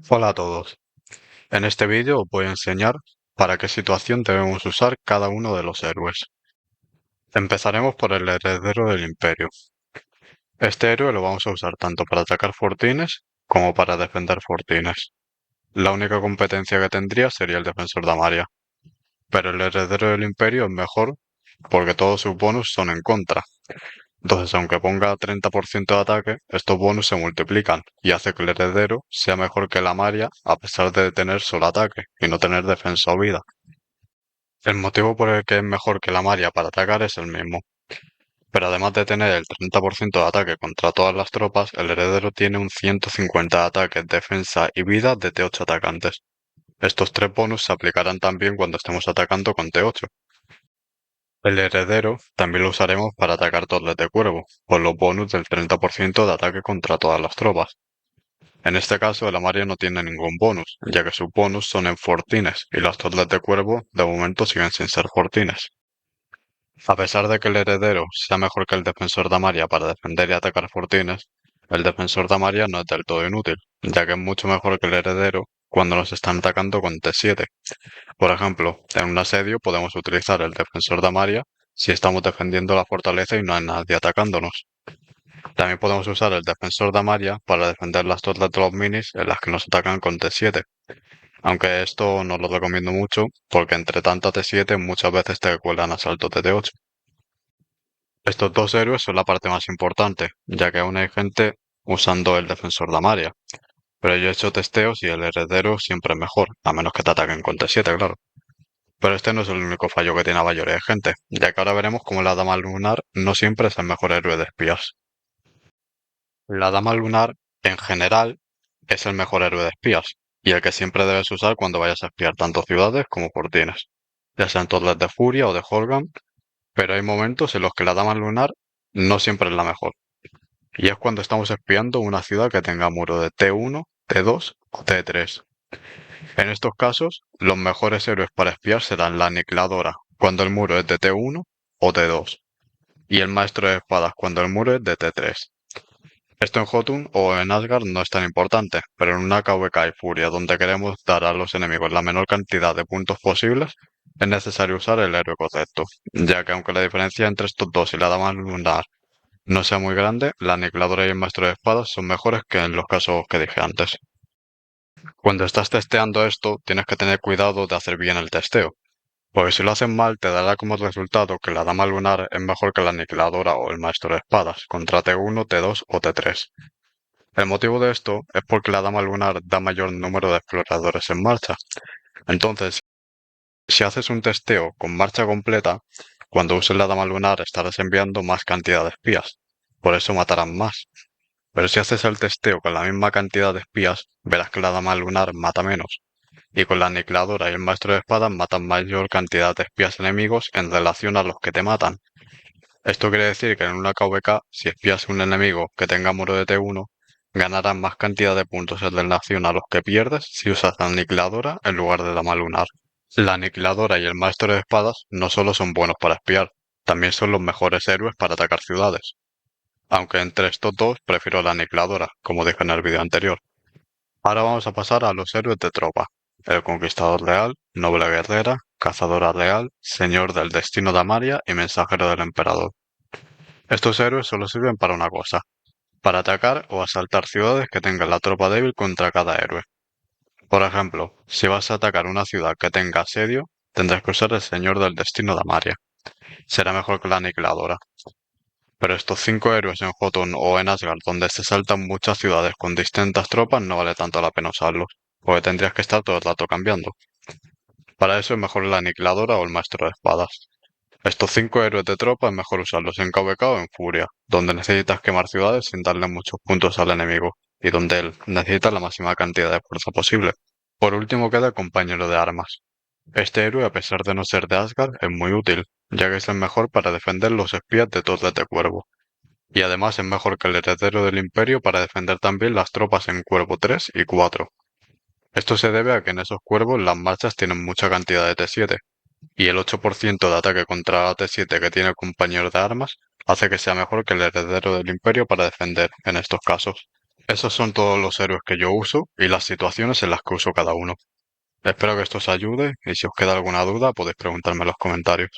Hola a todos. En este vídeo os voy a enseñar para qué situación debemos usar cada uno de los héroes. Empezaremos por el heredero del imperio. Este héroe lo vamos a usar tanto para atacar fortines como para defender fortines. La única competencia que tendría sería el defensor de Amaria, pero el heredero del imperio es mejor porque todos sus bonus son en contra. Entonces, aunque ponga 30% de ataque, estos bonus se multiplican y hace que el heredero sea mejor que la Maria a pesar de tener solo ataque y no tener defensa o vida. El motivo por el que es mejor que la Maria para atacar es el mismo, pero además de tener el 30% de ataque contra todas las tropas, el heredero tiene un 150 de ataque, defensa y vida de T8 atacantes. Estos tres bonus se aplicarán también cuando estemos atacando con T8. El heredero también lo usaremos para atacar torres de cuervo, con los bonus del 30% de ataque contra todas las tropas. En este caso, el Amaria no tiene ningún bonus, ya que sus bonus son en fortines, y las torres de cuervo de momento siguen sin ser fortines. A pesar de que el heredero sea mejor que el defensor de Amaria para defender y atacar fortines, el defensor de Amaria no es del todo inútil, ya que es mucho mejor que el heredero cuando nos están atacando con T7. Por ejemplo, en un asedio podemos utilizar el defensor de Amaria si estamos defendiendo la fortaleza y no hay nadie atacándonos. También podemos usar el defensor de Amaria para defender las torres de los minis en las que nos atacan con T7, aunque esto no lo recomiendo mucho porque entre tanta T7 muchas veces te cuelan asaltos de T8. Estos dos héroes son la parte más importante, ya que aún hay gente usando el defensor de Amaria, pero yo he hecho testeos y el heredero siempre es mejor, a menos que te ataquen con T7, claro. Pero este no es el único fallo que tiene la mayoría de gente, ya que ahora veremos cómo la Dama Lunar no siempre es el mejor héroe de espías. La Dama Lunar, en general, es el mejor héroe de espías, y el que siempre debes usar cuando vayas a espiar tanto ciudades como fortines, ya sean torres de Furia o de Holgam, pero hay momentos en los que la Dama Lunar no siempre es la mejor, y es cuando estamos espiando una ciudad que tenga muro de T1, T2 o T3. En estos casos, los mejores héroes para espiar serán la Aniquiladora, cuando el muro es de T1 o T2, y el Maestro de Espadas cuando el muro es de T3. Esto en Jotun o en Asgard no es tan importante, pero en una KvK y Furia donde queremos dar a los enemigos la menor cantidad de puntos posibles, es necesario usar el héroe correcto, ya que aunque la diferencia entre estos dos y la Dama Lunar no sea muy grande, la Aniquiladora y el Maestro de Espadas son mejores que en los casos que dije antes. Cuando estás testeando esto, tienes que tener cuidado de hacer bien el testeo, porque si lo haces mal te dará como resultado que la Dama Lunar es mejor que la Aniquiladora o el Maestro de Espadas, contra T1, T2 o T3. El motivo de esto es porque la Dama Lunar da mayor número de exploradores en marcha. Entonces, si haces un testeo con marcha completa, cuando uses la Dama Lunar estarás enviando más cantidad de espías. Por eso matarán más. Pero si haces el testeo con la misma cantidad de espías, verás que la Dama Lunar mata menos. Y con la Aniquiladora y el Maestro de Espadas matan mayor cantidad de espías enemigos en relación a los que te matan. Esto quiere decir que en una KvK, si espías a un enemigo que tenga muro de T1, ganarás más cantidad de puntos en relación a los que pierdes si usas la Aniquiladora en lugar de Dama Lunar. La Aniquiladora y el Maestro de Espadas no solo son buenos para espiar, también son los mejores héroes para atacar ciudades. Aunque entre estos dos prefiero la Aniquiladora, como dije en el vídeo anterior. Ahora vamos a pasar a los héroes de tropa. El Conquistador Real, Noble Guerrera, Cazadora Real, Señor del Destino de Amaria y Mensajero del Emperador. Estos héroes solo sirven para una cosa, para atacar o asaltar ciudades que tengan la tropa débil contra cada héroe. Por ejemplo, si vas a atacar una ciudad que tenga asedio, tendrás que usar el Señor del Destino de Amaria. Será mejor que la Aniquiladora. Pero estos 5 héroes en Jotun o en Asgard donde se saltan muchas ciudades con distintas tropas no vale tanto la pena usarlos, porque tendrías que estar todo el rato cambiando. Para eso es mejor la Aniquiladora o el Maestro de Espadas. Estos 5 héroes de tropa es mejor usarlos en KvK o en Furia, donde necesitas quemar ciudades sin darle muchos puntos al enemigo, y donde él necesita la máxima cantidad de fuerza posible. Por último queda el Compañero de Armas. Este héroe, a pesar de no ser de Asgard, es muy útil, ya que es el mejor para defender los espías de Torres de Cuervo, y además es mejor que el Heredero del Imperio para defender también las tropas en Cuervo 3 y 4. Esto se debe a que en esos cuervos las marchas tienen mucha cantidad de T7, y el 8% de ataque contra la T7 que tiene el compañero de armas hace que sea mejor que el heredero del imperio para defender en estos casos. Esos son todos los héroes que yo uso y las situaciones en las que uso cada uno. Espero que esto os ayude y si os queda alguna duda podéis preguntarme en los comentarios.